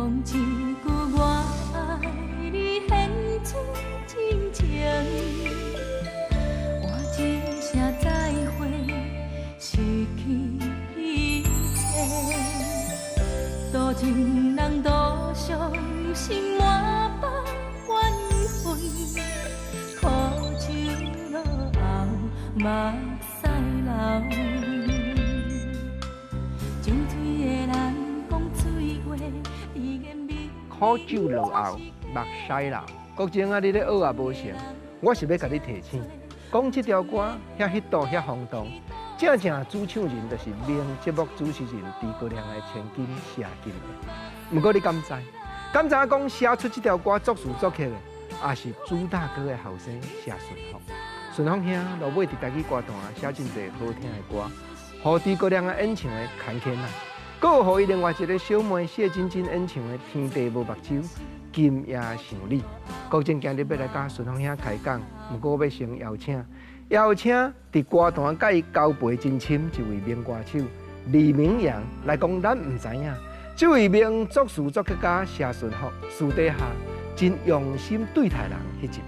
讲真句，我爱你献出真情，我一声再会，失去一切。多情人多伤心，满腹怨恨，苦酒落后，目屎流。上嘴的人讲水话，伊言美。苦酒落后，目屎流。国情啊，你咧学也无成，我是要甲你提醒，讲这条歌遐迄度遐轰动，正主唱人就是名节目主持人诸葛亮的千金谢金的。不过你敢知？敢知影讲写出这条歌作词作曲的，也是朱大哥的后生谢顺风。顺风兄落尾伫台语歌坛写真侪好听的歌，互诸葛亮的演唱的坎坷啊，搁有互伊另外一个小妹谢晶晶演唱的天地无目睭。今夜想你，国正今日要来甲顺风兄开讲，不过要先邀请伫歌坛甲伊交陪真深一位名歌手李明阳来讲，咱唔知影，这位名作词作曲家谢顺福私底下真用心对待人迄一面。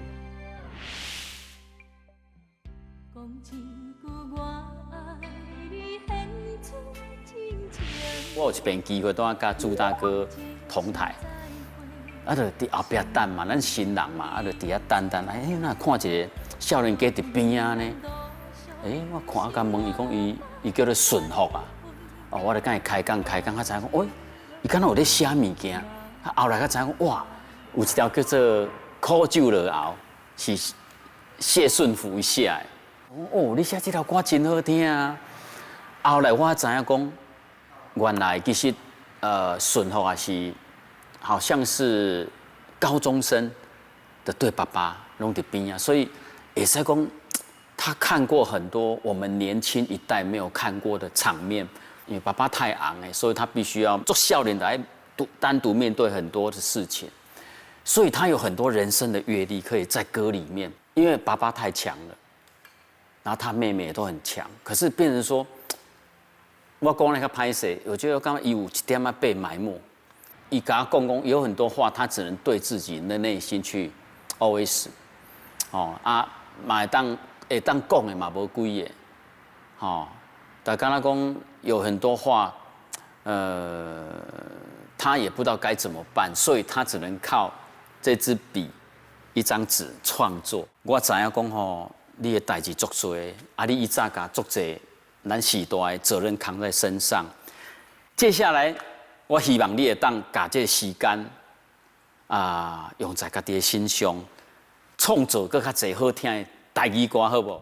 讲真句，我爱你献出真情。我有一遍机会，当甲朱大哥同台。啊，就伫后壁等嘛，咱新人嘛，就伫遐等。哎，那看一个少年家伫边啊呢？我看甲问伊讲，伊叫做顺福啊。哦，我就甲伊开讲，才知影讲，伊敢若有咧写物件。啊，后来才知影讲，哇，有一条叫做《苦酒落后》，是谢顺福写的。哦，你写这条歌真好听啊！后来我知影讲，原来其实顺福也是。好像是高中生的对爸爸拢伫边啊，所以也是讲他看过很多我们年轻一代没有看过的场面，因为爸爸太昂所以他必须要做少年来单独面对很多的事情，所以他有很多人生的阅历可以在歌里面，因为爸爸太强了，然后他妹妹也都很强，可是变成说，我讲那个拍摄，我觉得刚刚有一点被埋没。伊甲我讲有很多话，他只能对自己的内心去 OS， 嘛会当讲的嘛无几个，但刚才讲有很多话，他也不知道该怎么办，所以他只能靠这支笔、一张纸创作。我知影讲你的代志足多，你一早甲足济咱时代的责任扛在身上。接下来。我希望你会当把这个时间用在家己的身上，创作更较侪好听的台语歌，好不？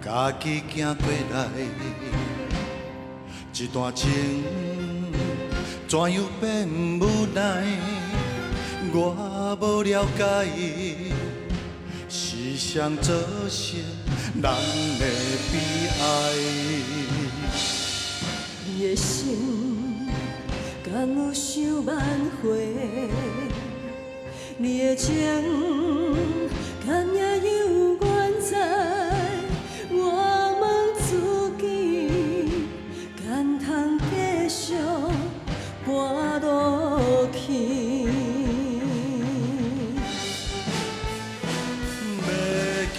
家己行过来，一段情怎样变无奈？我无了解，是谁造成咱的悲哀？你的心敢有想挽回？你的情敢也有原在？我问自己，敢通继续跋落去？要行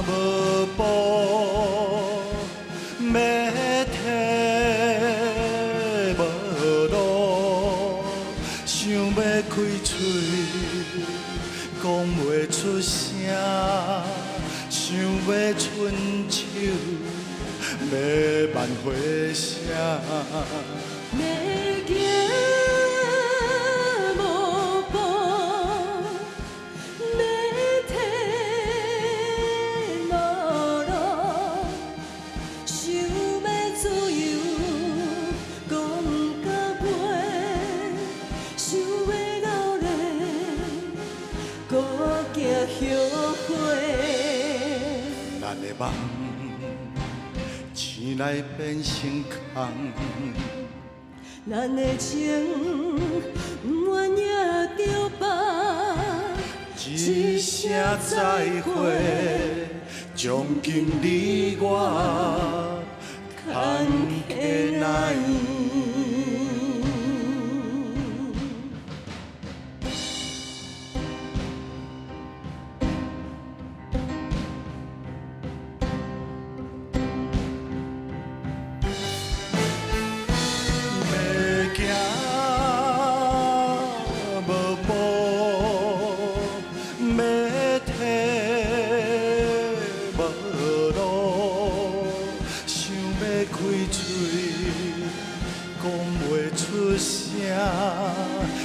无步，要退无路，想要开嘴，讲袂出声。想要伸手，要挽回声。要行无步，要退无路，想要自由，讲到袂个梦，醒来变成空。咱的情不愿也着放，一声再会，从今你我牵起来。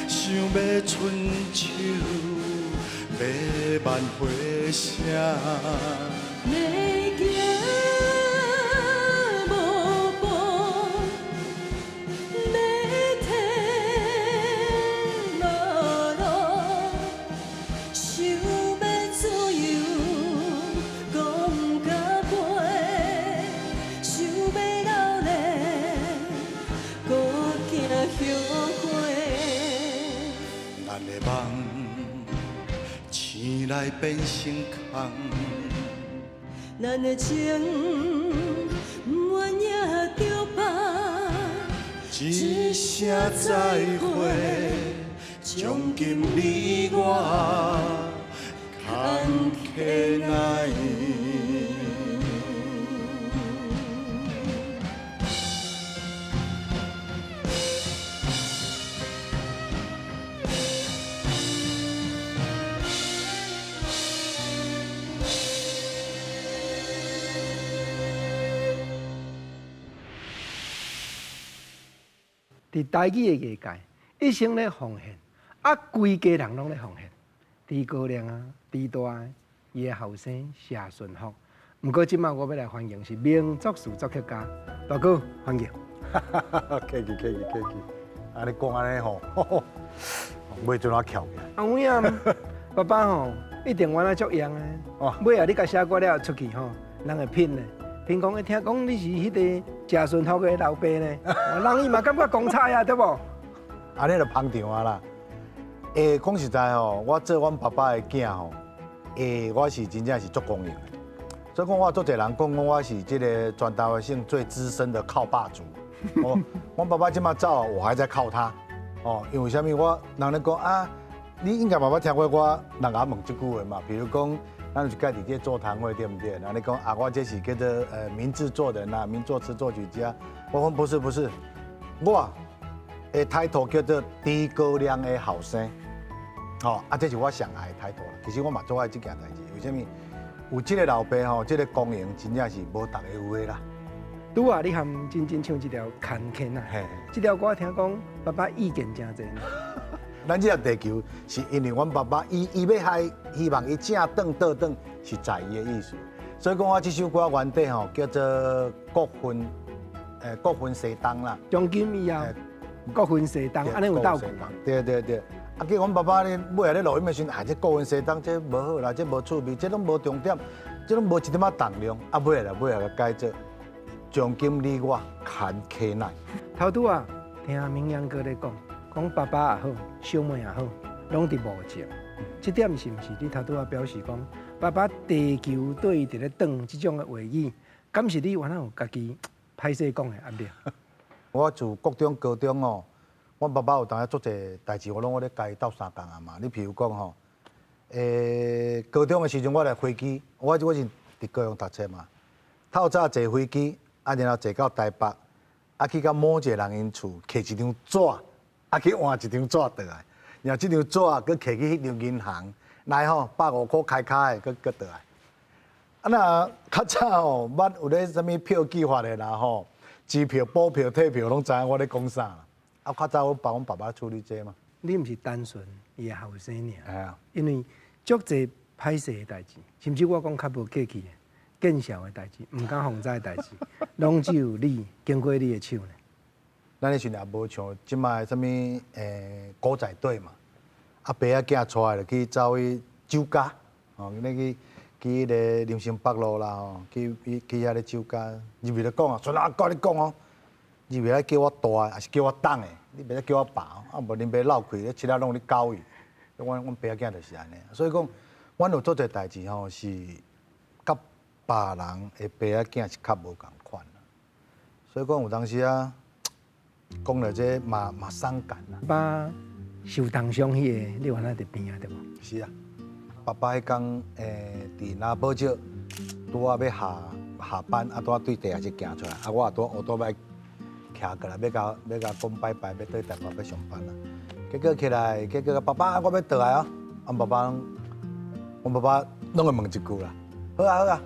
想要春秋要万回声，要行无步，要退无路，想要自由，讲甲背，想要流泪，搁惊后悔。咱的梦醒来变成空。咱的情不愿也着放，一声再会，从今你我牵起来。伫台语的业界，一生咧奉献，规家人拢咧奉献。猪高粱啊，猪大的，伊的后生谢顺福。毋过即摆我要来欢迎是民族词作曲家大哥，欢迎。客气，安尼讲安尼吼，袂准我翘起来。啊有影，爸爸吼一定原来足样的。哦尾啊，你甲写歌了出去吼，人会品咧。听讲，听讲你是迄个谢顺福的老爸呢，人伊嘛感觉光彩啊，对无？安尼就捧场啊啦。讲实在吼，我做阮爸爸的囝吼，我是真正是足公平的。所以讲，我足侪人讲我是这个全台湾性最资深的靠爸族。哦，阮爸爸即马走，我还在靠他。哦，因为啥物？我人咧讲啊，你应该爸爸听过我人家问即句话嘛，比如讲。咱就家己在座谈会对不对？那你讲啊，我这是叫做名制作人啊，名作词作曲家。我讲不是，我的title叫做猪高粱的后生。哦，啊，这是我上爱的title啦。其实我嘛做爱这件代志，为什么？有这个老爸吼，这个公营真正是无大家有的啦。拄啊，你含真正唱这条《牵牵》啊，这条歌听讲爸爸意见真侪呢。咱这个地球是因为阮爸爸伊要害，希望伊正倒倒转是在伊的意思，所以讲我这首歌原底吼叫做国分西东啦，从今以后国分西东，安尼有斗过。对。啊，叫阮爸爸咧，尾下咧录音的时阵，这国分西东这无好啦，这无趣味，这拢无重点，这拢无一点仔重量。啊，尾下个改做，从今你我牵起来。头拄啊，听明阳哥咧讲爸爸也好，小妹也好，拢伫无情。这点是毋是你头拄啊表示讲，爸爸地球对伊伫咧转这种的话语，敢是你原来有家己歹势讲的压力？我自国中、高中哦，阮爸爸有当下做者代志，我拢咧家己斗相共啊嘛。你譬如讲吼，高中的时阵，我来飞机，我是伫高雄读册嘛，透早坐飞机，啊然后坐到台北，啊去到某一个人因厝，摕一张纸。啊，去换一张纸倒来，然后这张纸啊，佮摕去迄张银行，来吼150块开卡的，佮倒来。啊那较早吼，捌有咧啥物票计划的啦吼，机票、补票、退票拢知影我咧讲啥啦。啊，较早我帮阮爸爸处理这嘛。你毋是单纯伊的后生尔，系啊，因为足侪歹势的代志，甚至我讲较无客气的、见笑的代志，毋敢防灾的代志，拢只有你经过你的手呢。咱迄时也无像即摆啥物古早队嘛，啊爸仔囝带就去走去酒家，哦，去去迄个林森北路啦吼，去遐咧酒家，入去咧讲啊，孙阿哥你讲哦，入去来叫我大，还是叫我当的，你袂使叫我爸哦，啊无恁爸闹开，咧其他拢咧教育，阮爸囝就是安尼，所以讲，阮有做者代志吼是，甲别人的爸仔囝是较无共款啦，所以讲有当时啊，讲到这嘛伤感啦。爸受重伤迄个，你原来伫边啊，对无？是啊，爸爸迄天伫拿宝石，拄啊要下班，啊拄啊对地下室行出来，啊我也拄啊乌多摆徛过来，要甲讲拜拜，要对台北要上班啦。结果起来，结果爸爸我要倒来啊，阮爸爸拢会问一句啦，好啊，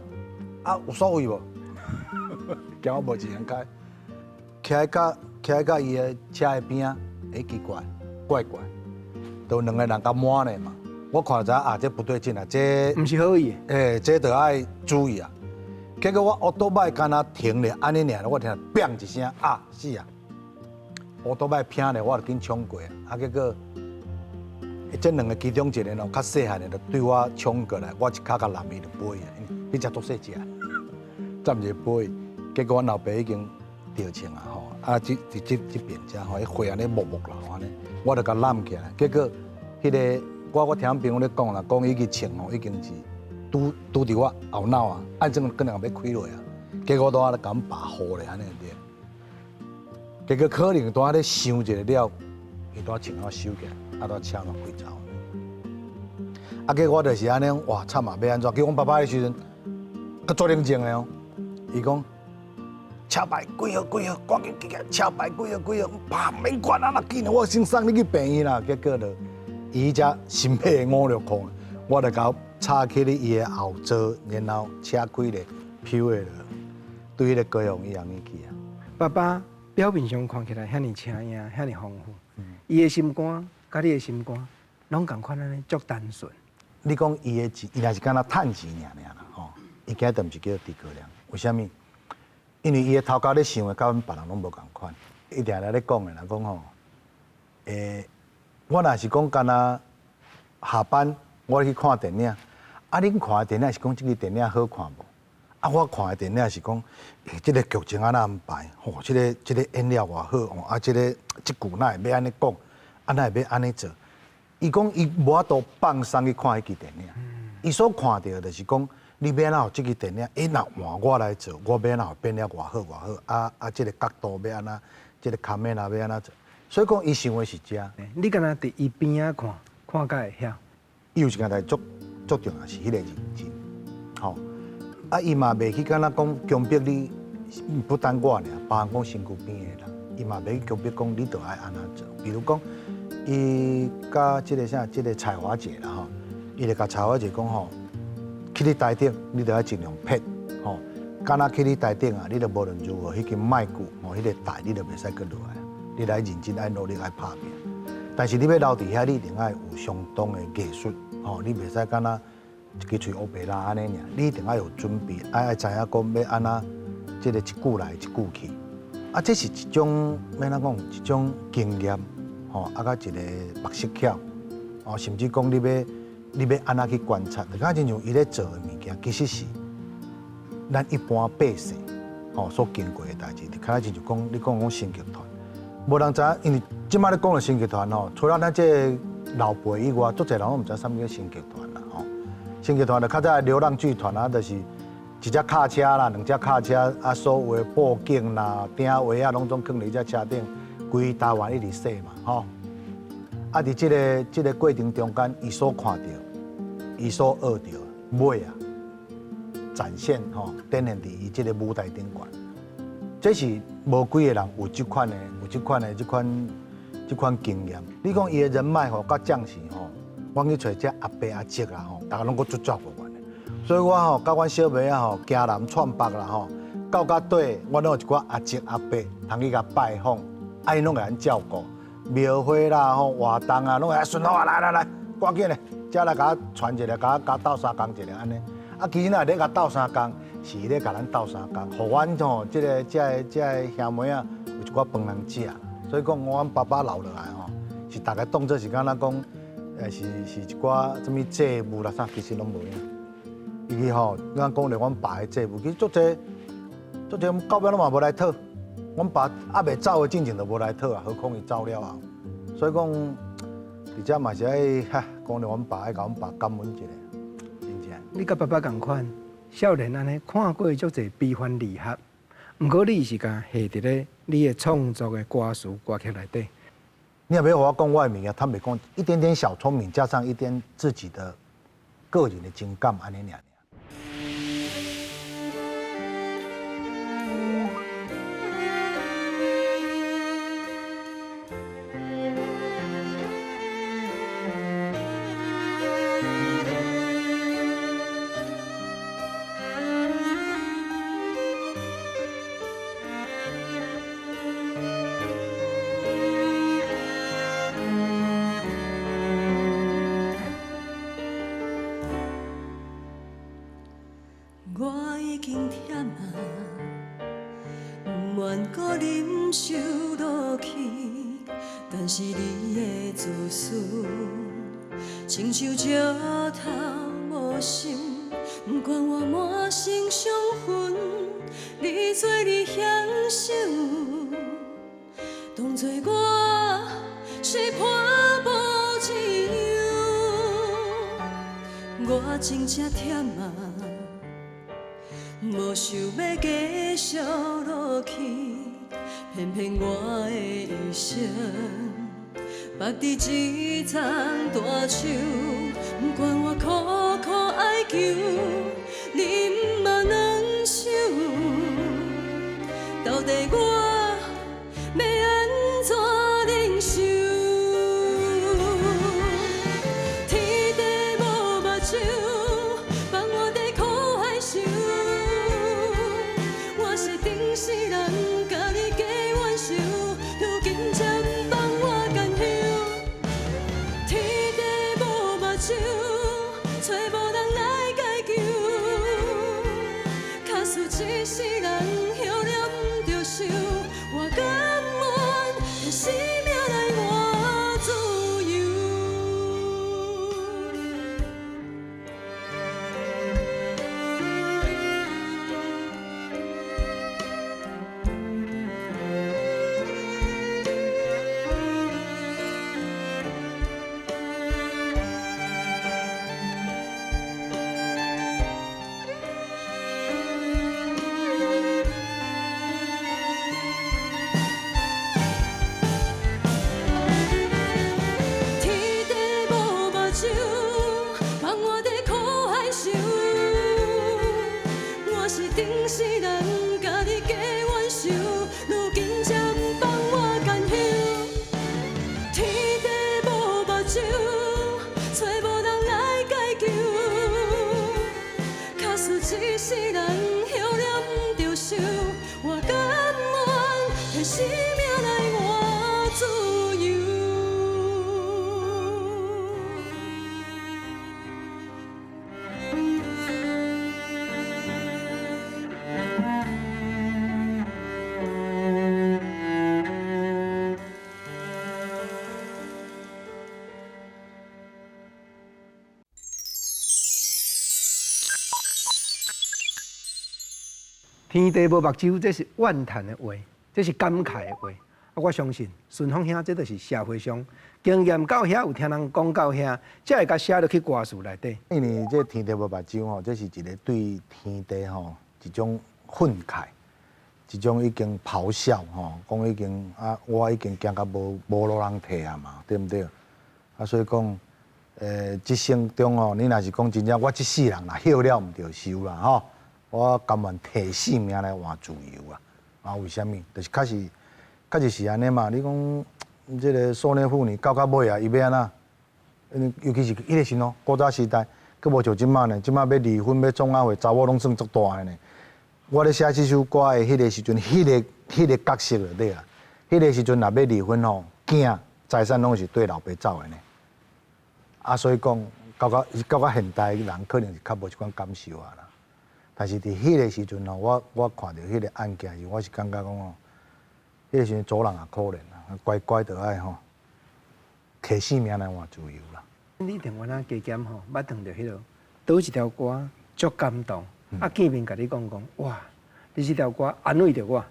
啊有所谓无？惊我无钱通开，徛在甲伊的车的边啊，奇怪，都两个人甲满呢嘛。我看知啊，这不对劲啊，这毋是好意的。这就爱注意啊。结果我乌多摆敢若停咧，安尼尔，我听到砰一声啊，死啊！乌多摆偏咧，我就紧冲过啊。结果这两个其中一个咯，较细汉的就对我冲过来，我一脚甲揽伊就飞啊，迄只足细只，站一飞。结果我老爸已经掉枪啊吼，啊这边只吼，迄血安尼木啦吼安尼，我就甲揽起来。结果迄个。我听朋友咧讲啦，讲伊个枪吼已经是拄伫我后脑啊，按正可能要开落啊，结果拄仔咧甲阮爸唬咧安尼对。结果可能拄仔咧想一下了，伊拄仔枪我收起来，啊拄仔枪就开走。啊，结果我就是安尼，哇惨啊，要安怎？叫阮爸爸的时阵，佮做冷静的哦。伊讲车牌几号，赶紧记起车牌几号，爸免管啊，那紧啊，我先送你去病院啦。结果就。伊只心肺的5、6孔，我就甲插起咧伊的后座，然后车开咧，飘的了，对迄个高雄一样去啊。爸爸表面上看起来遐尼清雅，遐尼丰富，伊的心肝甲你的心肝，拢共款安尼足单纯。你讲伊的钱，伊若是敢若趁钱尔啦，吼，伊今都毋是叫诸葛亮，为虾米？因为伊的头壳咧想的，甲阮别人拢无共款。伊定定咧讲的啦，讲吼，我若是讲干那下班，我去看电影。啊，恁看的电影是讲这个电影好看无？啊，我看的电影是讲，这个剧情安怎安排？吼，这个演了偌好哦，啊，这句哪会要安尼讲？啊，哪会要安尼做？伊讲伊无法度放松去看迄支电影。伊所看到就是讲，你要安怎有这个电影？若换我来做，我要安怎变了偌好偌好？啊，这个角度要安怎？这个卡面啊要安怎做？所以讲，伊想的是这。你敢若伫伊边仔看甲会晓。伊有一件代足重要是迄个认真，吼。啊，伊嘛袂去敢若讲强迫你，不单我尔，别人讲身躯边的人，伊嘛袂去强迫讲你着爱安怎做。比如讲，伊甲即个啥，即个彩华姐啦吼，伊就甲彩华姐讲吼，去你台顶，你着爱尽量撇，吼。敢若去你台顶啊，你着无论如何，迄根麦骨吼，迄个台你着袂使搁落来。你来认真爱努力爱拍拼，但是你要留伫遐，你一定爱有相当的艺术，吼！你袂使敢若一支嘴乌白啦安尼尔，你一定爱有准备，爱知影讲要安怎，即个一句来一句去。啊，这是一种要怎讲？一种经验，吼！啊，甲一个目识巧，哦，甚至讲你要安怎去观察，就讲亲像伊咧做的物件，其实是咱一般百姓，吼所经过的代志，就看亲像讲你讲新剧团。无人知影，因为即摆咧讲的新剧团吼，除了咱这老辈以外，足侪人拢毋知啥物叫新剧团啦吼。新剧团就较早流浪剧团啊，就是一只卡车啦，两只卡车啊，所有的布景啦、顶位啊，拢总放伫只车顶，规台湾一直说嘛吼。啊，伫即个过程中间，伊所看到、伊所学到尾啊，展现吼，展现伫伊即个舞台顶悬。这是无几个人有这款经验。你讲伊的人脉吼，甲将士吼，我去找这阿伯阿叔啦吼，大家拢搁足足无完的。所以我吼，甲阮小妹啊吼，行南串北啦吼，到底我拢有一寡阿叔阿伯，通去甲拜访，啊因拢会咱照顾。庙会啦吼，活动啊，拢会顺好啊，来，赶紧嘞，遮来甲我传一个，甲斗相共一个安尼。啊，其实若咧甲斗相共。是咧甲咱斗相共，互阮吼，即个兄妹啊，有一寡饭通食。所以讲，阮爸爸留落来吼，是大家当作是敢若讲，是一寡什物祭物啦啥，其实拢无影。伊去吼，咱讲着阮爸的节目，其实足济到尾拢嘛无来讨，阮爸还未走的进前就无来讨啊，何况伊走了后，所以讲，伫遮嘛是爱讲着阮爸爱甲阮爸感恩一下，真正。你甲爸爸共款，少年安尼看过足侪悲欢离合，毋过你是甲下伫咧你的创作的歌词歌曲内底。你也别和我讲我的物件，他们讲一点点小聪明，加上一点自己的个人的情感，安尼尔。我已经忝啊，不愿搁忍受落去，但是你的自私，亲像石头无心，不管我满身伤痕，你做你享受，当作我是破布一样，我真正忝啊。无想要继续落去，偏偏我的一生绑伫一丛大树，不管我苦苦哀求，你毋嘛软手，到底我要安怎忍受？天地无目睭。世人甲你加冤仇，如今才放我甘休。天地无目睭，找无人来解救。假使一世人休了不着手，我甘愿用生命来换自由。世人甲你加冤仇，如今才放我甘休。天地无目睭，找无人来解救。假使一世人休了不着手，我甘愿用生命来换自由。天地无目睭，这是怨叹的话，这是感慨的话。我相信顺风兄，这就是社会上经验到遐，有听人讲到遐，才会甲写落去歌词内底。因为这天地无目睭吼，这是一个对天地吼一种愤慨，一种已经咆哮吼，讲已经我已经行到无路人替啊嘛，对不对？所以讲，一生中吼，你若是讲真正我一世人若休了唔着收啦吼。我甘愿替性命来换自由啊！为什么？就是确实是安尼嘛。你讲，这个少年妇女到尾啊，伊要安怎？尤其是迄个时候，古早时代，佫无像即摆呢。即摆要离婚要创啊会，查某拢算足大个呢。我咧写这首歌的迄个时阵，迄个角色就对啊。迄个时阵若要离婚吼，囝财产拢是对老爸走的呢。所以讲，到现代人可能是较无即款感受啊啦。但是伫迄个时阵吼，我看到迄个案件时，我是感觉讲吼，迄个时阵做人也可怜啦，乖乖就爱吼，摕性命来换自由啦。你台湾啊加减吼，捌碰到迄落倒一条歌，足感动。见面甲你讲，哇，你这条歌安慰着我。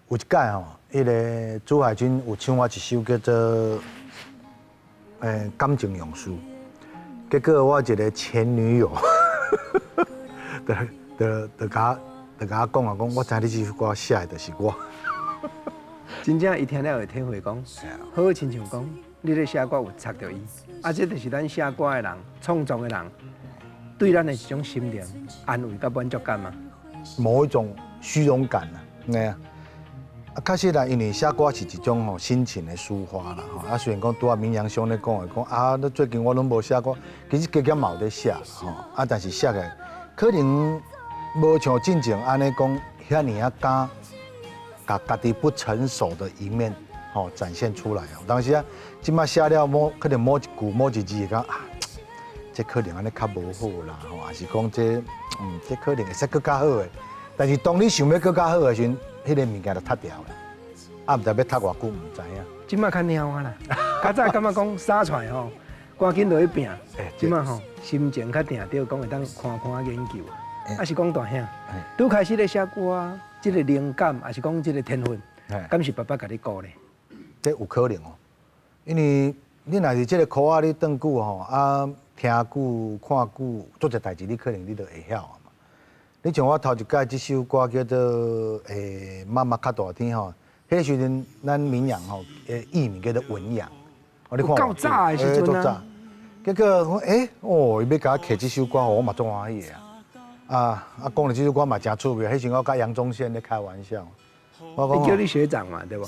有一届吼，迄个朱海军有唱我一首叫做感情用事，结果我一个前女友，就甲我讲啊，讲我知你这首歌写的就是我。真正伊听了会体会讲，好亲像讲，你咧写歌有插着伊，这就是咱写歌的人、创作的人，对咱的一种心灵安慰甲满足感嘛。某一种虚荣感啊，哎呀。确实啦，因为写歌是一种心情的抒发啦吼。虽然讲拄啊民扬兄咧讲的讲你最近我拢无写歌，其实加减嘛有咧写吼。但是写个可能无像进前安尼讲遐尼啊敢，把家己不成熟的一面展现出来哦。当时啊，即摆写了可能某一句某一字会讲这可能安尼较无好啦吼，还是讲这可能会使更较好的。但是当你想要更较好的时阵，迄个物件就塌掉了，毋知要塌偌久，毋知影。即摆较猫啊啦，较早感觉讲撒出来吼，赶紧落去拼。即摆吼心情较定着，讲会当看研究啊。是讲大兄，拄开始咧写歌，即个灵感，还是讲即个天分，敢是爸爸甲你鼓咧？这有可能哦，因为你若是即个科仔你转久听久看久，做一代志你可能你就会晓啊。你像我头一届这首歌叫做《妈妈较大天》吼，迄时阵咱闽阳吼艺名叫做文阳，你看够早的时阵啊。结果伊要甲我刻这首歌，我嘛足欢喜的讲了这首歌嘛真趣味，迄时我甲杨宗宪咧开玩笑，我讲叫你学长嘛，对不？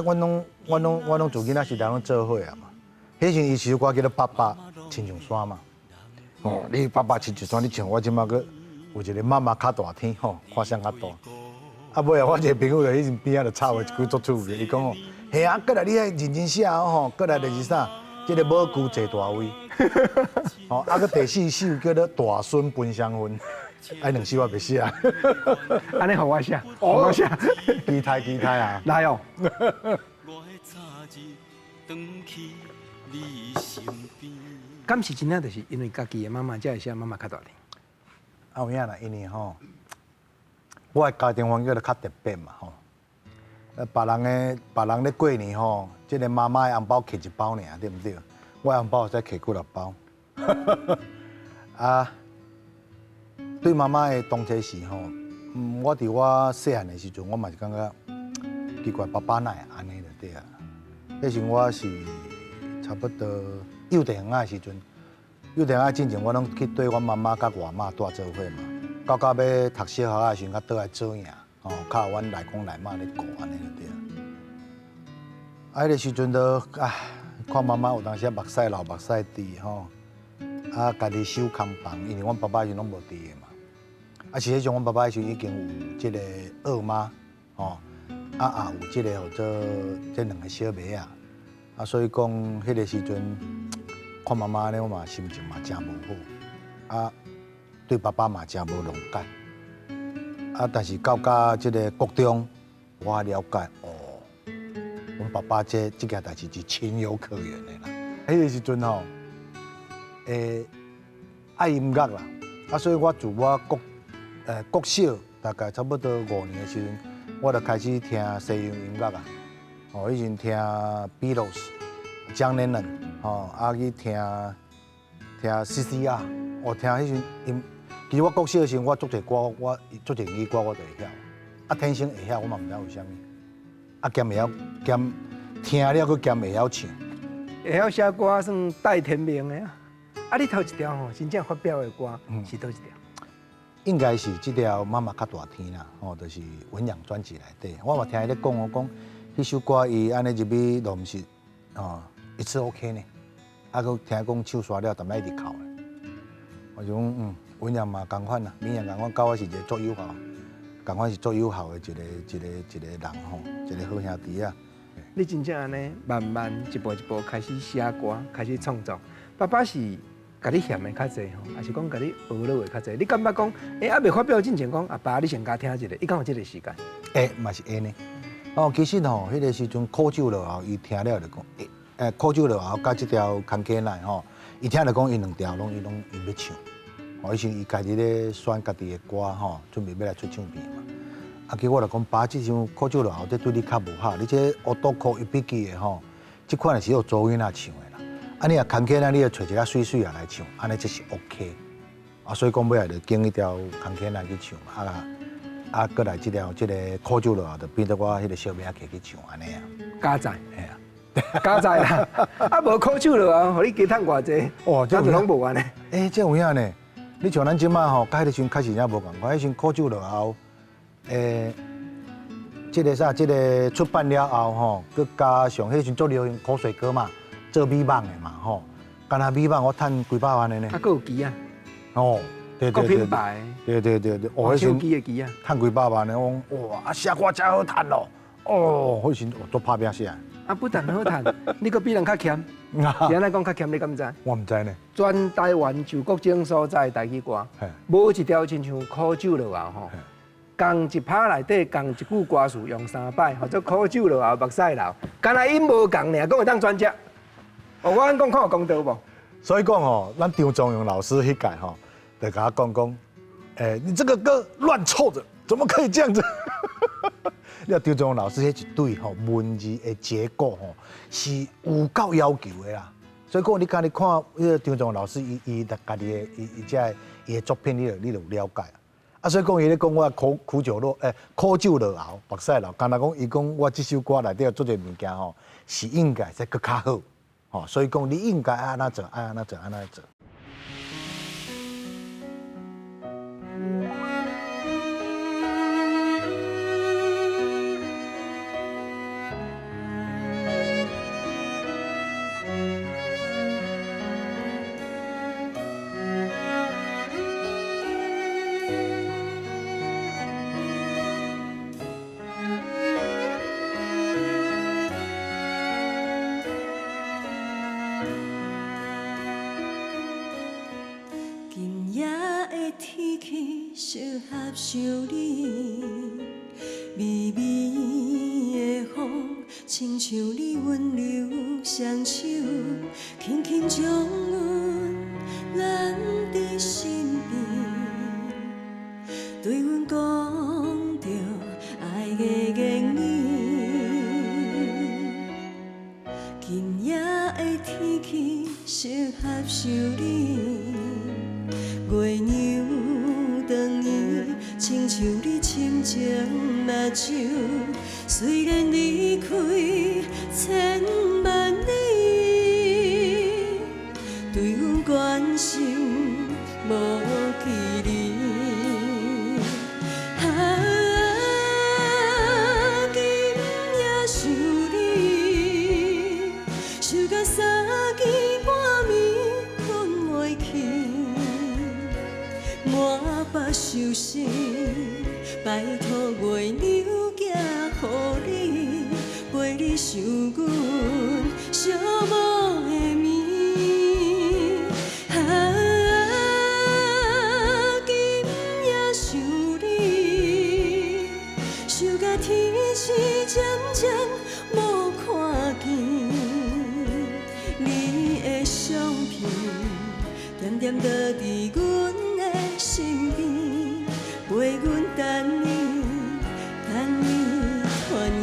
我拢自囡仔时代拢做伙啊嘛。迄时伊首歌叫做《爸爸亲像山》嘛，你爸爸亲像山，你唱我即马个。有一个妈妈较大天看啥较大。尾我一个朋友就迄阵边仔就插话一句足趣味，伊讲嘿过来你爱认真写过来就是啥，这个母舅坐大位，个第四首叫做大孙分香薰，两首我袂写。安尼互我写，我写。期待啊！来哦。敢是真正就是因为家己的妈妈才会写妈妈较大天。有影啦，因为我的家庭环境就较特别嘛别人咧过年即个妈妈的红包摕一包尔，对不对？我的红包才摕几落包。对妈妈的当初是我伫我细汉的时阵，我嘛是感觉奇怪，爸爸哪会安尼就对啊。迄时我是差不多幼稚园的时阵。幼稚园之前，我拢去对我妈妈甲外妈住做伙嘛。到要读小学的时阵，较倒来做影，靠阮内公内妈咧顾安尼就对。迄个时阵都看妈妈有当时目屎流目屎滴家己守空房，因为阮爸爸是拢无伫的嘛。实际上，阮爸爸是已经有即个二妈也有即个做这两个小妹所以讲迄个时阵。看妈妈呢，我嘛心情嘛真无好，对爸爸嘛真无谅解，但是到这个国中，我了解阮爸爸这件代志是情有可原的啦。迄个时阵爱音乐啦，所以我自我国小大概差不多5年的时阵，我就开始听西洋音乐以前听 Beatles、John Lennon。去听 CCR， 听迄阵音。其实我国小的时候，我足侪歌，我足侪语歌我都会晓。天生会晓，我嘛唔知为虾米。兼会晓，兼听了佮兼会晓唱。会晓写歌算带天命的你头一条真正发表的歌是倒一条？应该是这条《妈妈较大天》啦，就是文扬专辑内底。我嘛听伊咧讲，讲迄首歌伊安尼入去都毋是一次 OK 呢，佮听讲唱煞了，但咪一直哭咧。我就讲文扬嘛共款啦，闽扬共款，甲我是一个作友好，共款是作友好的一个人一个好兄弟啊。你真正安尼慢慢一步一步开始写歌，开始创作。爸爸是甲你嫌的较济还是讲甲你学落的较济？你感觉讲，未发表之前讲，爸，你先甲听一个，伊敢有这个时间？嘛是呢。其实迄个时阵苦酒落后，伊听了就讲，苦酒落后，甲这条空气内伊听了讲，伊两条伊拢要唱。伊时伊家己咧选家己的歌吼，准备要来出唱片嘛。啊，结果我就讲爸，这首苦酒落后，这对你较无好。你这乌多裤一笔记的吼，这款是要周韵啊唱的啦。啊，你若康健啊，你要找一个水水啊来唱，安尼这是 OK。啊，所以讲尾来就经一条康健啊去唱啊，过来这个苦酒落后，就变做我迄个小名摕去唱安尼啊。加载，嘿啊。加载啦，啊无苦酒落啊，互你加趁偌济，哦，这就拢无安尼。这有影呢。你像咱即摆吼，甲迄个时阵开始也无共款，迄时阵苦酒落后，这个出版了后吼，佮加上迄时阵做流行口水歌嘛，做美梦的嘛吼，干那美梦我趁几百万的呢。啊，佫有机啊。哦，对。品牌。对。哦，迄时阵机的机啊，趁几百万的，我哇，啊写歌真好趁咯。哦，迄时阵做拍拼写。啊，不但好趁，你佫比人较欠。是安尼讲较欠，你敢毋知？我毋知呢。全台湾就各种所在台语歌，无一条亲像苦酒落后吼。共一拍内底，共一句歌词用3摆，或者苦酒落后目屎流，干那音无共尔，讲会当专接。哦，我安讲看有公道无？所以讲吼，咱张忠勇老师迄届吼，就甲我讲，你这个歌乱凑着，怎么可以这样子？你张忠勇老师迄一对吼文字的结构吼是有够要求的啦。所以讲你今日看迄个张忠勇老师，伊家己的伊的作品，你就有了解啊。所以讲伊咧讲我苦酒落后，目屎流，干那讲伊讲我这首歌内底做者物件吼，是应该再更较好。哦，所以讲你应该安怎做，安怎做。天气适合想你，微微的风，亲像你温柔双手，轻轻将阮揽在身边，对阮讲着爱的言语。今夜的天气适合想你。月娘长圆，亲像你深情目睭。虽然离开千万里，对阮关心无距离。今夜想你，想到三更半暝困袂去。满腹愁心，拜托月娘寄予你，陪你想阮寂寞的暝。今夜想你，想到天星渐渐无看见，你的相片点点倒伫阮身边，陪阮等你，等你团圆。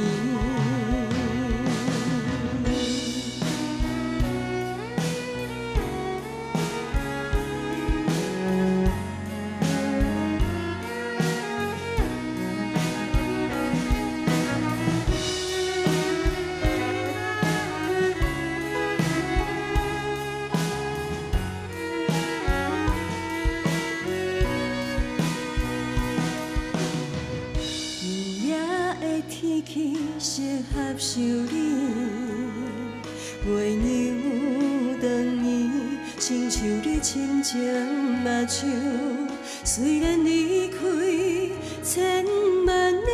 适合想你，月娘长圆，亲像你深情目睭。虽然离开千万里，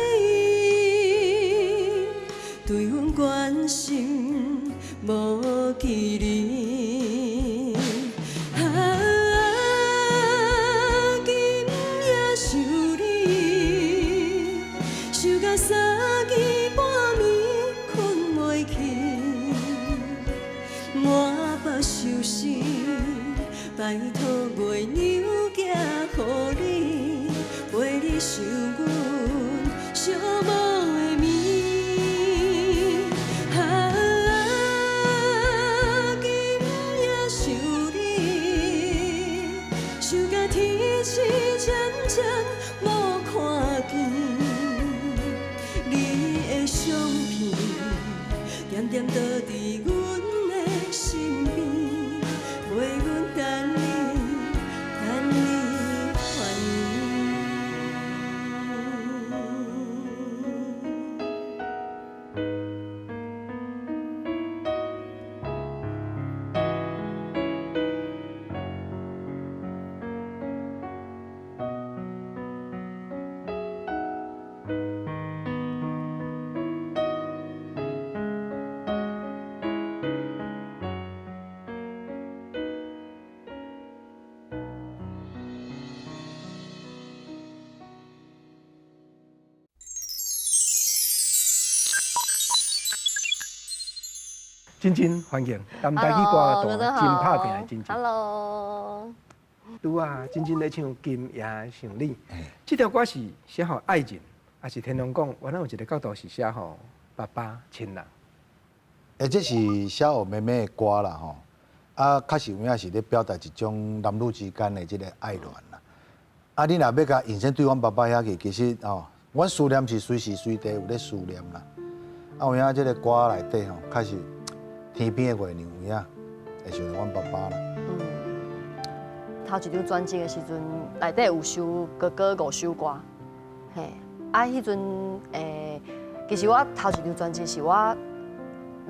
对阮关心无距离。今夜想你，想到三更半暝困袂去，满腹愁心，拜托月娘寄予你陪你受阮寂寞的眠。今夜想你，想甲天星渐渐无看见，你的相片点点倒伫阮的身边，陪阮等你，等你还你。真真欢迎，南台语歌坛真拍拼的真真。Hello，拄啊，真真咧唱《今夜想你》，这条歌是写给爱人，还是天龙讲？原来有一个角度是写给爸爸亲人。这是写给妹妹的歌啦吼，啊，确实有影是咧表达一种男女之间的这个爱恋啦。啊，你若要甲延伸对阮爸爸遐去，其实哦，阮思念是随时随地有咧思念啦。啊，有影这个歌内底吼，确实。天边的月亮有影，会想到阮爸爸啦。头一张专辑的时阵，内底有首哥哥5首歌，嘿，啊，迄阵其实我头一张专辑是我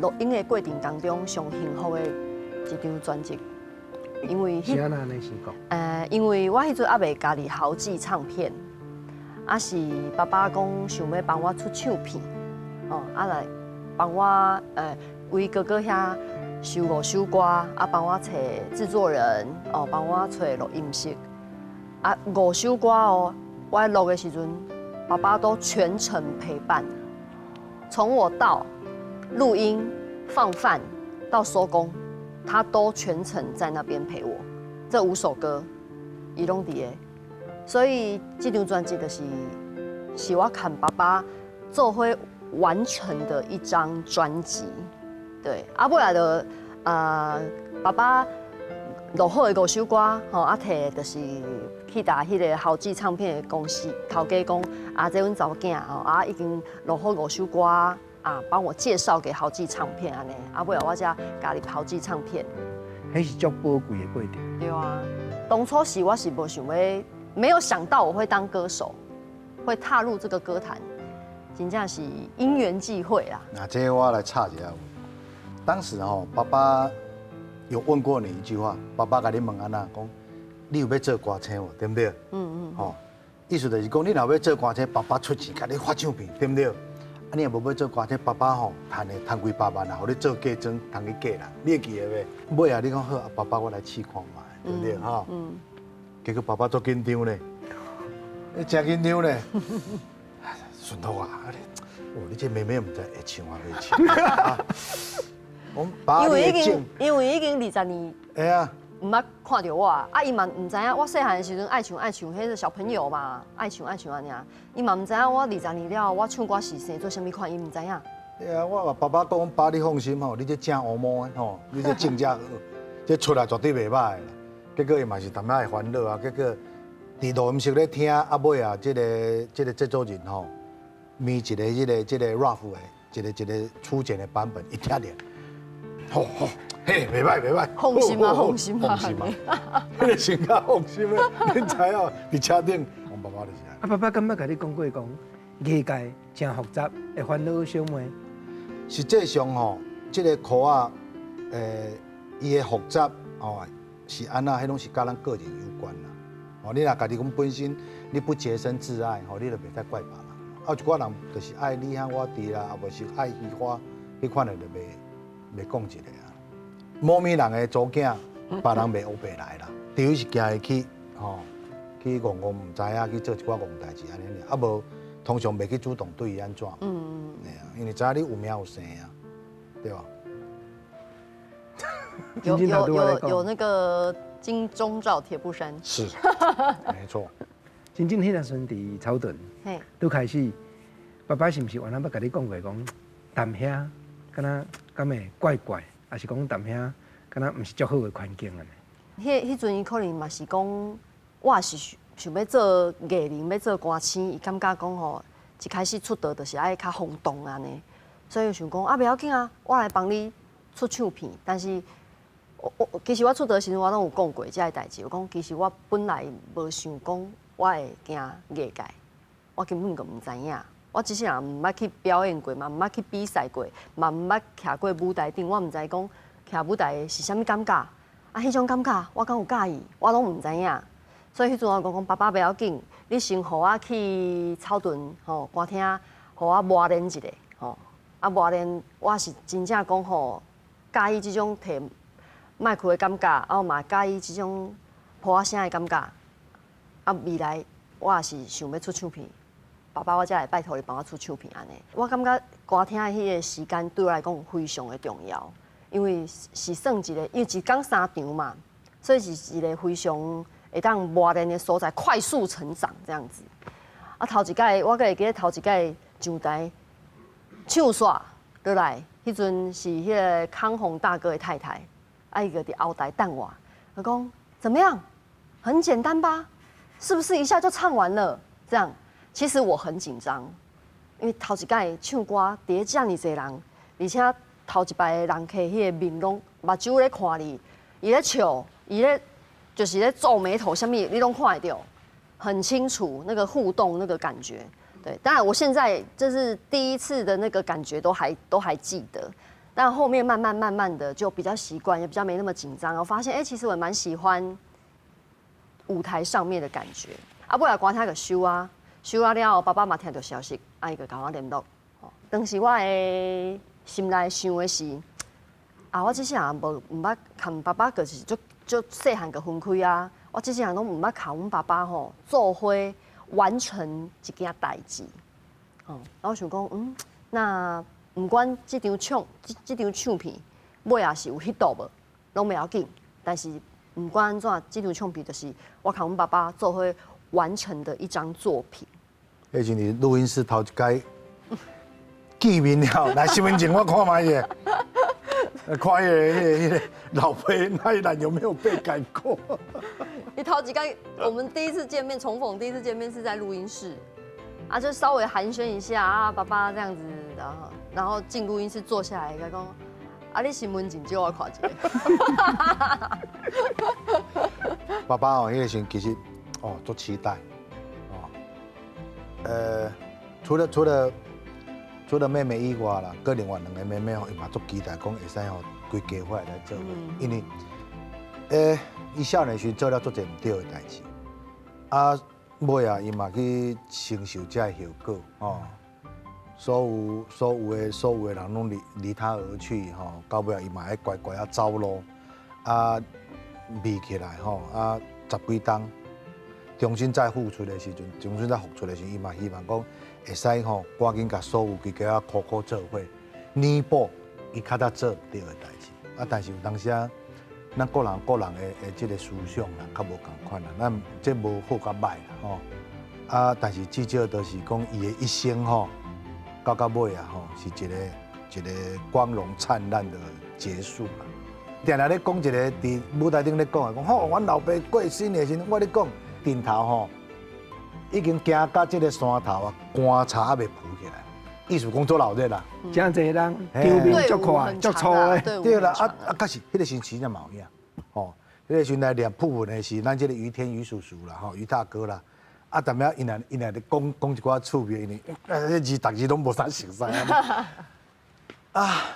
录音的过程当中上幸福的一张专辑，因为是安那呢？是讲？因为我迄阵还未家己豪记唱片，啊是爸爸讲想要帮我出唱片，哦，啊来帮我为哥哥遐收5首歌，啊帮我找制作人，哦帮我找录音室，啊5首歌哦，我录的时阵，爸爸都全程陪伴，从我到录音、放饭到收工，他都全程在那边陪我。这5首歌，伊拢伫的，所以这张专辑是我看爸爸做伙完成的一张专辑。对，啊，尾来就爸爸录好的5首歌，吼，啊，摕就是去打迄个豪记唱片的公司头家讲，啊，这阮查某囝吼，啊，已经录好5首歌，啊，帮我介绍给豪记唱片安尼，啊，尾来我才加入豪记唱片。迄是足宝贵的过程。对啊，当初我是无想要，没有想到我会当歌手，会踏入这个歌坛，真正是因缘际会啦。那这我来插一下。当时吼，爸爸有问过你一句话，爸爸甲你问安那讲，你有要做歌星无？对不对？吼，意思就是讲，你若要做歌星，爸爸出钱甲你发唱片，对不对？啊，你若无要做歌星，爸爸吼赚几百万啊，互你做嫁妆，赚去嫁人，你会记得袂？尾啊，你讲好，爸爸我来试看嘛，对不对？吼，结果爸爸足紧张咧，真紧张咧，顺头啊！你这妹妹唔知会唱啊，袂唱？因为已经20年，哎呀，唔捌看到我啊，伊嘛唔知影我细汉的时阵爱唱，迄个小朋友嘛，爱唱安尼啊，伊嘛唔知影我20年了，我唱歌是生做啥物款，伊唔知影。对啊，我爸爸讲，爸你放心吼，你这正乌毛的吼，你这正好，这出来绝对袂歹啦。结果伊嘛是淡仔会烦恼啊，结果伫录音室咧听，啊尾啊，这个制作人吼，咪一个这个 rough 的一个初剪的版本，一听咧。吼，嘿，袂歹，放心啊，放心啊，迄个心较放心啊，恁知影，伫车顶，我爸爸就是安。啊，爸爸敢捌甲你讲过讲，艺界真复杂，会烦恼小妹。实际上吼，这个科啊，伊的复杂哦，是安那，迄拢是甲咱个人有关啦。哦，你若家己讲本身你不洁身自爱，吼，你就袂使怪别人。啊，有一寡人就是爱你喊我弟啦，啊，无是爱伊花，迄款的就袂讲一个啊。某物人的祖囝，别人袂学袂来啦。除非是行会去，吼，去戆戆唔知影去做一寡戆代志安尼尔，啊无通常袂去主动对伊安怎。对啊，因为知影你有名有姓啊，对吧？有那个金钟罩铁布衫。是，没错。真正迄阵时伫草屯，嘿，都开始，爸爸是毋是原来捌甲你讲过讲，淡遐，敢若会怪怪，还是讲淡遐，敢若毋是足好的环境安尼？迄阵伊可能嘛是讲，我也是想要做艺人，要做歌星，伊感觉讲吼，一开始出道就是爱较轰动安尼，所以想讲啊，袂要紧啊，我来帮你出唱片。但是其实我出道时阵我拢有讲过这个代志，我讲其实我本来无想讲我会行艺界，我根本就毋知影。我只是人毋捌去表演过嘛，毋捌去比赛过，嘛毋捌徛过舞台顶，我毋知讲徛舞台是啥物感觉。啊，迄种感觉我敢有介意，我拢毋知影。所以迄阵我讲爸爸袂要紧，你先互我去草屯吼歌厅，互我磨练一下吼。啊，磨练我是真正讲吼，介意即种摕麦克的感觉，啊嘛介意即种破仔声的感觉。啊，未来我也是想要出唱片，爸爸我才来拜托你帮我出唱片安尼。我感觉歌厅的迄个时间对我来讲非常的重要，因为是算一个，因为一天3场嘛，所以是一个非常会当磨练的所在，快速成长这样子。啊，头一届我会记得头一届上台唱煞落来，迄阵是迄个康宏大哥的太太，啊伊个伫后台等我，他讲怎么样？很简单吧？是不是一下就唱完了？这样，其实我很紧张，因为头一届唱歌，伫咧遮尔侪人，而且头一排的人客迄个面拢目睭咧看你，伊咧笑，伊咧就是咧皱眉头，什么你拢看得到，很清楚那个互动那个感觉。对，当然我现在就是第一次的那个感觉都还记得，但后面慢慢的就比较习惯，也比较没那么紧张。我发现，其实我蛮喜欢舞台上面的感觉。啊，尾来歌厅就收啊了后，爸爸嘛听到消息，伊就甲我联络。当时我的心内想的是，我这些人毋捌看爸爸，就是就细汉就分开啊。我这些人拢毋捌看阮爸爸吼做伙完成一件代志。然后我想讲，那不管这张唱片尾也是有 hit 到无，拢袂要紧。但是不管安怎，这张唱片就是我甲阮爸爸做伙完成的一张作品。迄阵你录音室头一届见面了，来身份证我看卖者，看迄个老辈那一栏有没有被改过？你头几届我们第一次见面，重逢第一次见面是在录音室，就稍微寒暄一下爸爸这样子，然后进录音室坐下来，讲你身份证借我看一下。爸爸迄个时候其实足期待除了妹妹以外啦，个另外2个妹妹伊嘛足期待讲会使规家伙来做伙，因为伊少年时做了足侪唔对的代志，尾伊嘛去承受这个后果所有的人拢离他而去到尾伊嘛爱乖乖走路眯起来10几冬。重新再付出的时阵，伊嘛希望讲会使赶紧甲所有规家苦做伙，弥补伊较早做唔对的代志。但是有当时咱个人的这个思想啦，较无共款啦，咱这无好甲歹啦但是至少都是讲伊的一生到尾是一个光荣灿烂的结束啦。定定咧讲一个伫舞台顶咧讲阮老爸过身的时阵，我咧讲。顶头已经行到这个山头棺柴还未铺起来，意思讲做老热啦。真侪人救命足快足粗的，对啦，可是迄个时期才冇影，迄个时来练铺文的是咱这个于天于叔叔啦，于大哥啦，但咩因来咧讲一寡趣味，因为字逐字拢无啥熟悉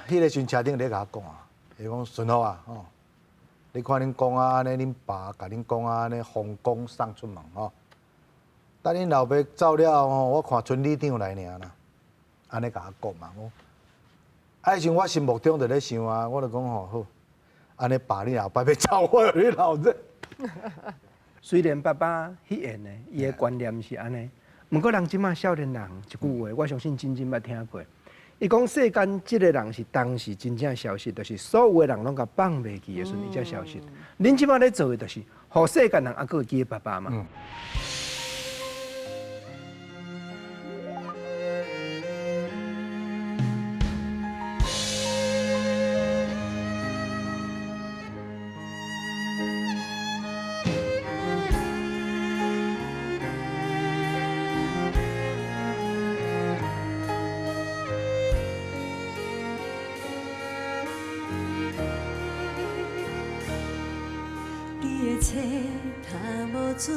迄个时车顶咧甲我讲伊讲顺好啊，你看恁公安尼，恁爸甲恁公安尼风光送出门等恁老爸走了我看村里长来尔啦，安尼甲我讲嘛。迄时我心目中就咧想我就讲好，安尼爸你老爸要走，我你老热。虽然爸爸迄样呢，伊的观念是安尼，不过人即马少年人一句话，我相信真捌听过。伊讲世间即个人是当时真正消失，就是所有的人拢甲放袂记的时阵，伊才消失。恁即摆咧做的，就是互世间人还佫记爸爸嘛。册读无多，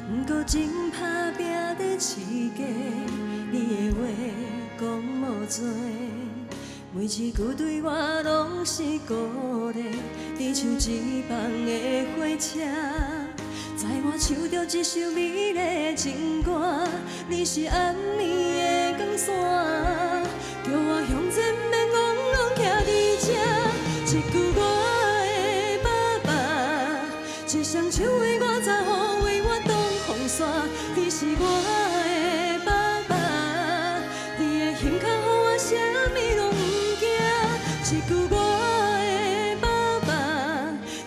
毋过真打拼在饲家。你的话讲无多，每一句对我拢是鼓励。你像一放的火车，载我唱着一首美丽的情歌。你是暗暝的光线，叫我向前免戆戆徛伫这。一句我。一双手为我擦雨，为我挡风沙。你是我的爸爸，你的胸膛予我啥物拢不惊。一句我的爸爸，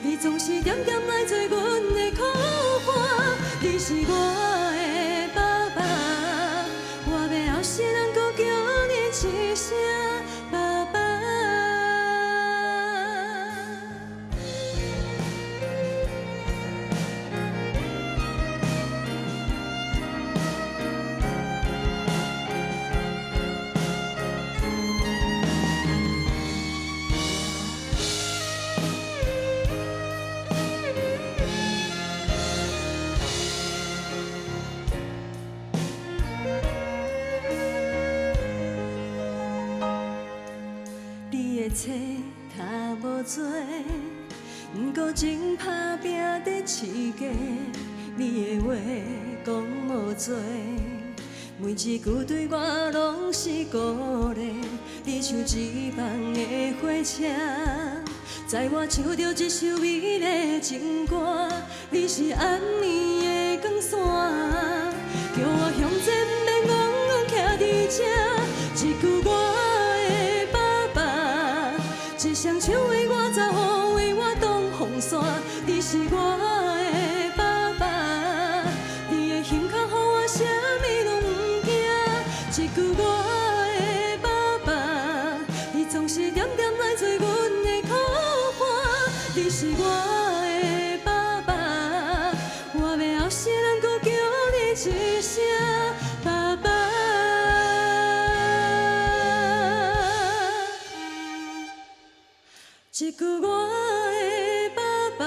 你总是点点来做阮的苦伴。你是我的爸爸，我要后世人搁叫你一声爸爸。册读无多，毋过真打拼在饲家。你的话讲无多，每一句对我拢是鼓励。你像一放的火车，载我唱着一首美丽的情歌。你是暗暝的光线，叫我向前免戆戆徛伫这。一句我。一双手为我擦雨，为我挡风沙。你是我的爸爸，你的胸膛予我啥物拢不惊。一句我的爸爸，你总是点点来做阮的苦伴。你是我的爸爸，我要后世人搁叫你一声爸爸。一句我的爸爸，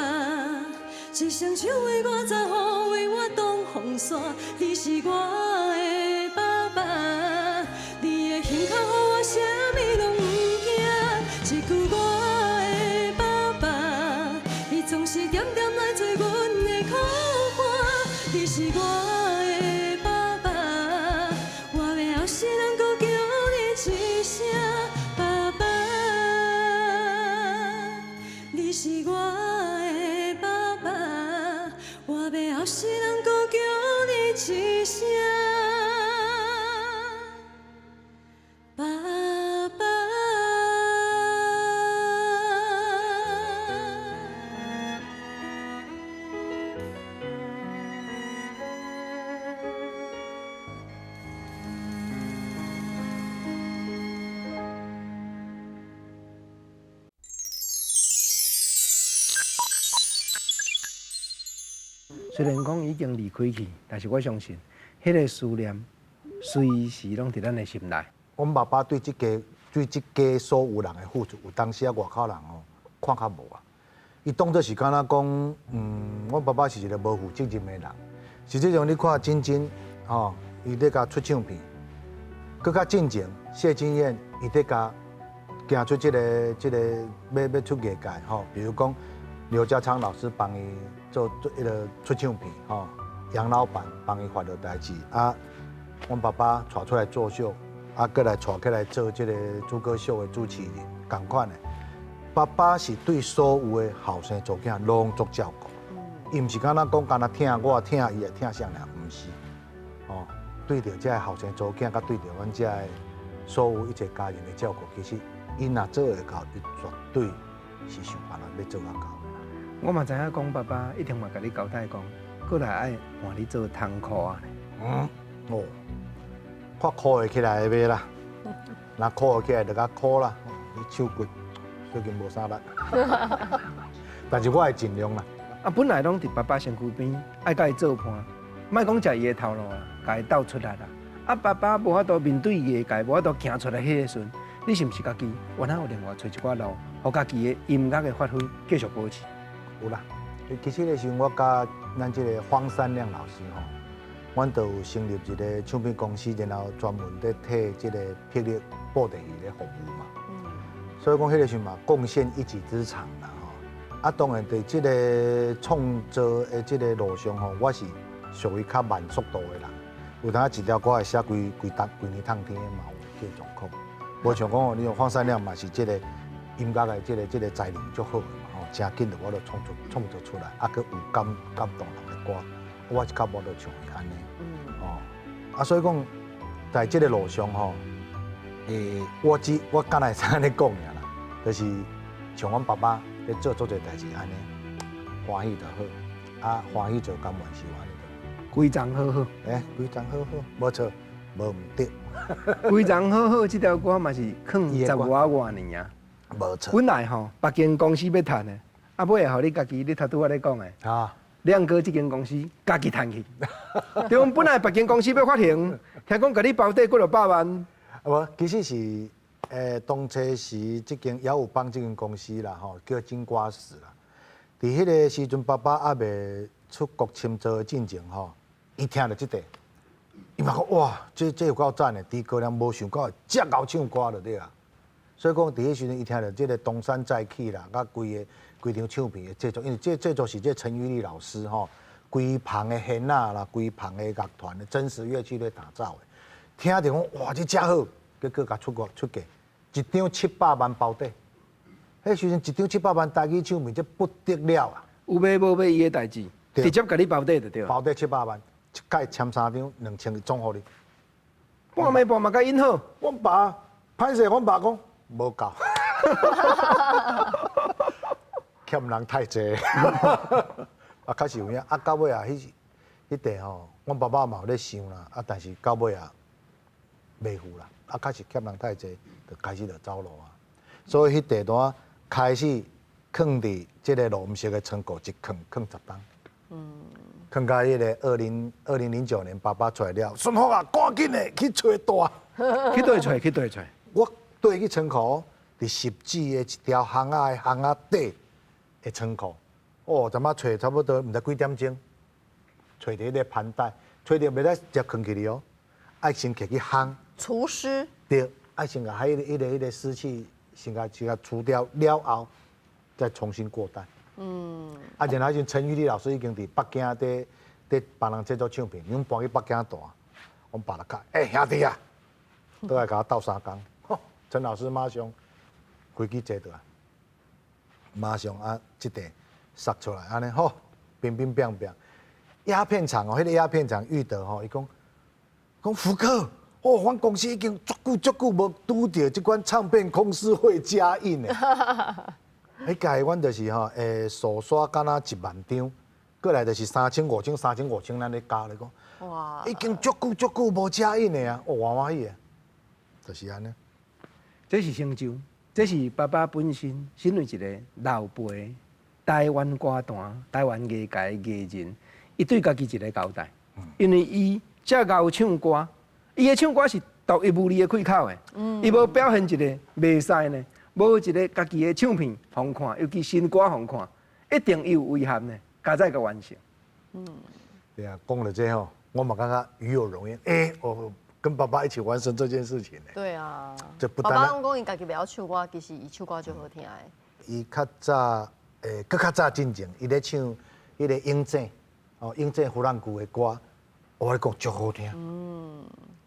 一双手为我擦雨，为我挡风沙。你是我的爸爸，你的胸膛予我啥物拢不惊。一句我的爸爸，你总是点点来做阮的苦伴。你是我的爸爸，我要后世人搁叫你一声爸爸。你是我的爸爸，我要后世人搁叫你一声爸爸。虽然讲已经离开去，但是我相信，迄个思念随时拢伫咱的心内。阮爸爸对即家所有人的付出，有当时啊外口人哦看较无啊。伊当作是敢若讲，阮爸爸是一个无负责任的人。实际上你看真真吼，伊咧甲出唱片，搁较进前谢金燕伊咧甲行出即个要出业界吼，比如讲刘家昌老师帮伊。做迄个出唱片吼，杨老板帮伊发着代志啊，阮爸爸带出来作秀，啊，过来带起来做即个主歌秀的主持人，同款的。爸爸是对所有的后生族囝拢足照顾，伊毋是敢若讲敢若疼我疼伊的疼谁俩，毋是，哦，对着这后生族囝，甲对着阮这所有一切家人的照顾，其实伊若做会到，伊绝对是想办法要做到到的。我嘛知影讲，爸爸一定嘛甲你交代讲，过来爱换你做汤课啊。哦，看考会起来的袂啦，若考会起来就甲考啦，你手骨最近无啥力，但是我会尽量啦。啊，本来拢伫爸爸身躯边，爱甲伊做伴，莫讲食伊的头路啦，甲伊斗出来啦。啊，爸爸无法度面对伊的家，无法度行出来迄个时阵，你是毋是家己原来有另外找一寡路，互家己的音乐的发挥继续保持？有啦，其实那时候我甲咱这个黄山亮老师吼，阮都有成立一个唱片公司，然后专门在替这个霹雳布袋戏咧服务嘛。所以讲，迄个时候嘛，贡献一己之长啦吼。啊，当然在这个创作的这个路上吼，我是属于较慢速度的啦。有当一条歌会写规年趟天嘛有这个状况。无像讲哦，你像黄山亮嘛是这个音乐的这个才能足好的嘛吼，真紧的我就创作出来，啊，佮有感动人的歌，我一较无就唱安尼。哦，啊，所以讲在这个路上吼，我敢会安尼讲尔啦，就是像阮爸爸咧做一代志安尼，欢喜就好，啊，欢喜就甘愿是安尼。规章好好，规章好好，无错，无毋对。规章好好，这条歌嘛是放15年啊。无错。本来吼，别间公司要谈的，啊，尾会互你家己，你头拄仔咧讲的。啊。亮哥这间公司家己谈去，对，本来别间公司要发行，听讲甲你包底过600万。无，其实是当初是这间也有帮这间公司啦，吼，叫金瓜石啦。伫迄个时阵，爸爸还未出国深造进前吼，伊听到这个，伊嘛讲哇，这有够赞的，猪哥俩无想到遮够唱歌就对啊。所以讲，伫迄时阵伊听到这个东山再起啦，甲规张唱片的制作，因为这制作是这陈玉丽老师吼，规旁的弦啊啦，规旁的乐团的真实乐器咧打造的，听着讲哇，这遮好，结果甲出价，一张700万包底。迄时阵一张700万台语唱片，这不得了啊！有买无买伊的代志，直接甲你包底就对了。包底700万，一届签3张2000总互你。半暝半嘛甲因好。阮爸歹势，阮爸讲无够，欠人太济。啊，确实有影。啊，到尾啊，迄地吼，阮爸爸嘛有咧想啦，啊，但是到尾啊，袂赴啦。啊，确实欠人太济，就开始就走路啊。所以迄地段开始放伫即个录音室的仓库，一放10档。放到迄个2009年，爸爸出来了，顺福啊，赶紧的去找大。去倒找。我对去仓库，伫10指的一条巷底的仓库，哦，怎么找差不多毋知几点钟，找伫迄个盘带，找着袂使直接放起哩哦，爱先摕去烘。厨师。对，爱先甲迄个湿气先甲除掉了后，再重新过带。啊，然后陈玉丽老师已经伫北京伫帮人制作唱片，阮搬去北京住，阮爸就讲，兄弟啊，都来甲我斗3工。陈老师马上飞机坐倒来，马上啊，即地杀出来，安尼好，乒乒乓乓。鸦片厂哦，迄个鸦片厂遇到吼，伊讲福哥，哦，阮公司已经足久无拄到即款唱片公司会加印的。迄届阮就是吼，数刷敢若1万张，过来就是3000、5000，咱咧加咧讲。哇！已经足久无加印的啊，我欢喜的，就是安尼。这是成就，这是爸爸本身身为一个老辈台湾歌坛、台湾艺界的艺人，伊对家己一个交代。因为伊遮够唱歌，伊的唱歌是独一无二的开口的。伊无表现一个袂使呢，无一个家己的唱片互看，尤其新歌互看，一定有遗憾呢，加再个完成。对啊，讲到这吼，我嘛感觉与有荣焉。我跟爸爸一起完成这件事情呢。对啊，这不单爸爸讲伊家己袂晓唱歌，其实伊唱歌就好听的。伊较早，搁较早进前，伊咧唱迄个英正，英正胡兰古的歌，我咧讲足好听。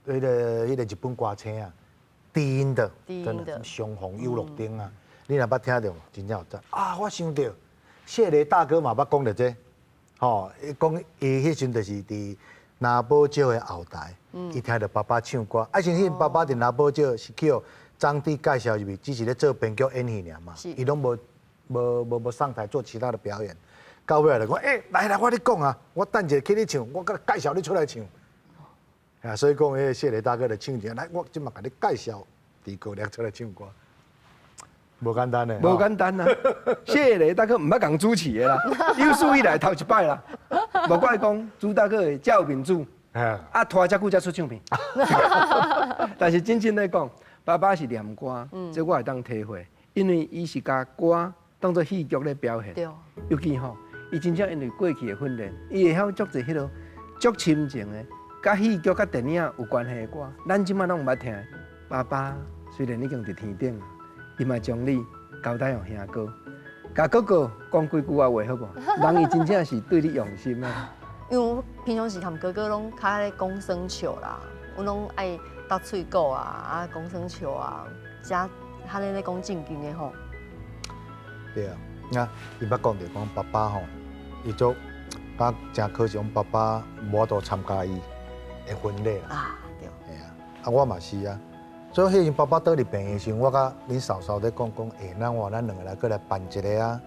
迄个日本歌星啊，低音的，真的雄红幽乐丁啊，你若捌听到，真正有赞啊！我想到谢雷大哥嘛捌讲到这，伊讲伊迄阵就是伫拿宝石的后台，伊听到爸爸唱歌，啊，像迄爸爸伫拿宝石是叫张帝介绍入去，只是咧做编剧演戏尔嘛，伊拢无上台做其他的表演。到尾来讲，来，我咧讲啊，我等者去你唱，我甲你介绍你出来唱。啊，所以讲，迄谢雷大哥的唱者，来，我即马甲你介绍伫高粱出来唱歌，无简单的。无简单啊！谢雷大哥唔捌共主持的啦，有史以来头一摆啦。无怪讲朱大哥的才有面子，啊拖遮久才出唱片。但是真正来讲，爸爸是念歌，这我会当体会，因为伊是把歌当作戏剧咧表现。尤其吼，伊真正因为过去的训练，伊会晓足侪迄落足深情的，甲戏剧、甲电影有关系的歌，咱即马拢毋捌听。爸爸虽然已经伫天顶，伊嘛将你交代用兄哥，甲哥哥讲几句话话好无？人伊真正是对你用心啊。因为我平常时含哥哥拢较咧讲生笑啦，我拢爱搭喙鼓啊，讲生笑啊，加他咧讲正经的吼。对啊，啊，伊捌讲着讲爸爸吼，伊足真可惜，爸爸无度参加伊的婚礼啦。啊，对。嘿啊，啊我嘛是啊。所以迄阵爸爸倒伫病的时候，我甲恁嫂嫂咧讲，咱两个来过来办一个啊，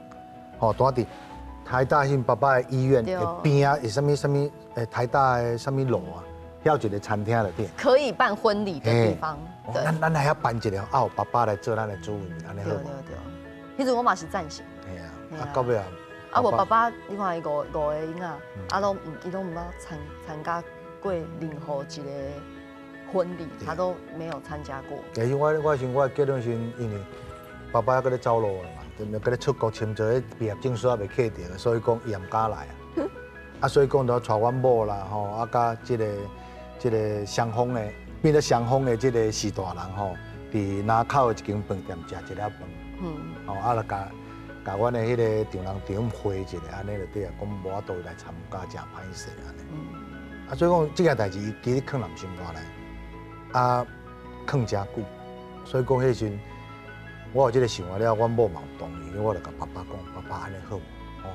吼，住伫台大迄爸爸的医院的边啊，是啥物台大的啥物路啊，遐有一个餐厅的店。可以办婚礼的地方。对。咱来遐办一个，有爸爸来做咱的主人，安尼好无？对。迄阵我嘛是赞成。嘿啊，到尾啊。啊，无爸爸，你看伊五个囡仔，伊拢毋捌参加过任何一个婚礼，他都没有参加过。其实我结婚时，因为爸爸还搁咧走路嘛，就搁咧出国签做毕业证书还未刻着，所以讲伊也毋敢来啊。啊，所以讲就带阮某啦，吼，啊，甲即个双方的变做双方的即个士大人吼，伫南口的一间饭店食一粒饭，吼，啊，就甲阮的迄个丈人丈会一下，安尼就对啊，讲无法度来参加，真歹势安尼。啊，所以讲即件代志，伊其实藏人心肝内。啊，藏真久，所以讲迄时阵，我有即个想法了，阮某嘛有同意，因为我就甲爸爸讲，爸爸安尼好，哦，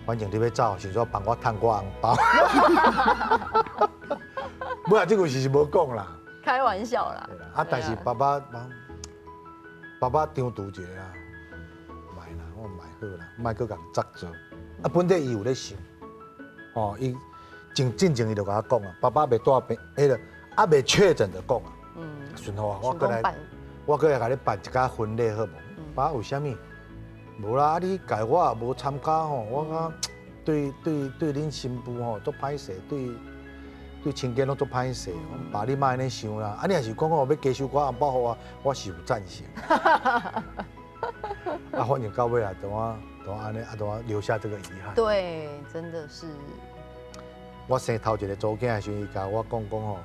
反正你要走，是说帮我趁我红包。尾啊，这句是无讲啦，开玩笑啦。啊，但是爸爸张拄一个啦，卖啦，我卖好啦，卖搁共责做。啊，本地伊有咧想，哦，伊正伊就甲我讲啊，爸爸袂带病，迄个。啊，未确诊就讲啊，顺好啊，我过来甲你办一家婚礼好无？爸为虾米？无啦，你改我也无参加吼，我讲对恁新妇吼足歹势，对亲家拢足歹势。爸你莫安尼想啦，啊你若是讲要加收我红包互我是有赞成。啊，反正到尾啊，等我安尼啊，等我留下这个遗憾。对，真的是。我生头一个祖囝的时候，伊甲我讲吼。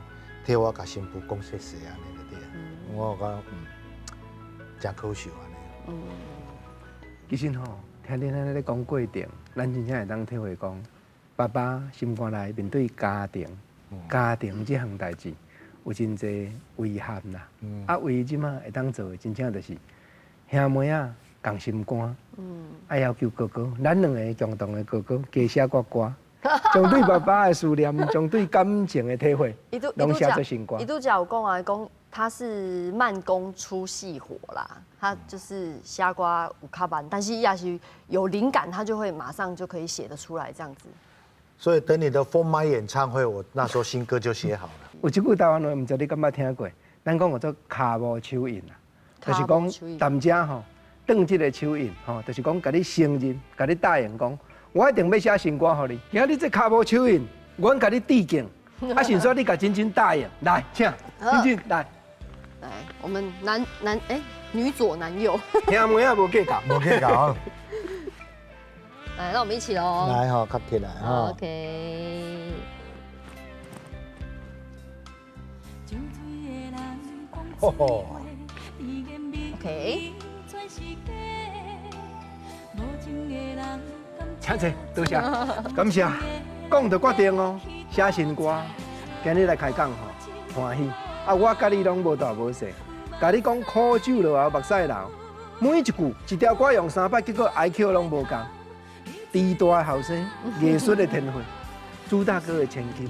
替我甲新妇讲谢谢安尼就对啊，我讲真可惜安尼。其实吼，听恁安尼咧讲过程，咱真正会当体会讲，爸爸心肝内面对家庭这项代志有真侪遗憾啦。啊，唯一即马会当做的，真正就是兄妹啊共心肝，爱要求哥哥，咱两个共同的哥哥加写歌。将对爸爸的思念，将对感情的体会，拢写做新歌。伊拄则有讲啊，讲他是慢工出细活啦，他就是写歌有较慢，但是也是有灵感，他就会马上就可以写得出来这样子。所以等你的封麦演唱会，我那时候新歌就写好了。有一句台湾话，唔知你敢捌听过？咱讲叫做骹无手印啦，就是讲谈者吼，当即个手印吼，就是讲甲你承认，甲你答应讲。我一定要写新歌给你，今日这骹无手印，阮甲你致敬。啊，先说你甲真真答应，来，请真真来。来，我们女左男右。兄妹啊，无计较，无计较。来，那我们一起喽。来吼，合起来吼。OK。吼。OK。请坐，多谢，感谢。讲就决定哦，写新歌，今日来开讲吼，欢喜。啊，我甲你拢无大无小，甲你讲苦酒落后目屎流，每一句一条歌用3摆，结果 IQ 拢无共。地大的后生，艺术的天分，朱大哥的千金，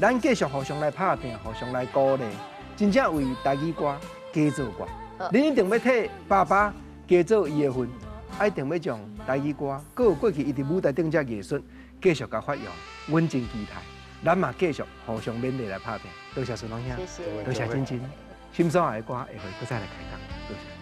咱继续互相来拍拼，互相来鼓励，真正为台语歌加做歌。恁一定要替爸爸加做伊的份，一定要将台语歌，搁有过去伊伫舞台顶只艺术继续甲发扬。阮真期待，咱嘛继续互相勉励来拍拼。多谢孙龙兄，谢谢。多谢晶晶，心所爱的歌下回搁再来开讲。多谢。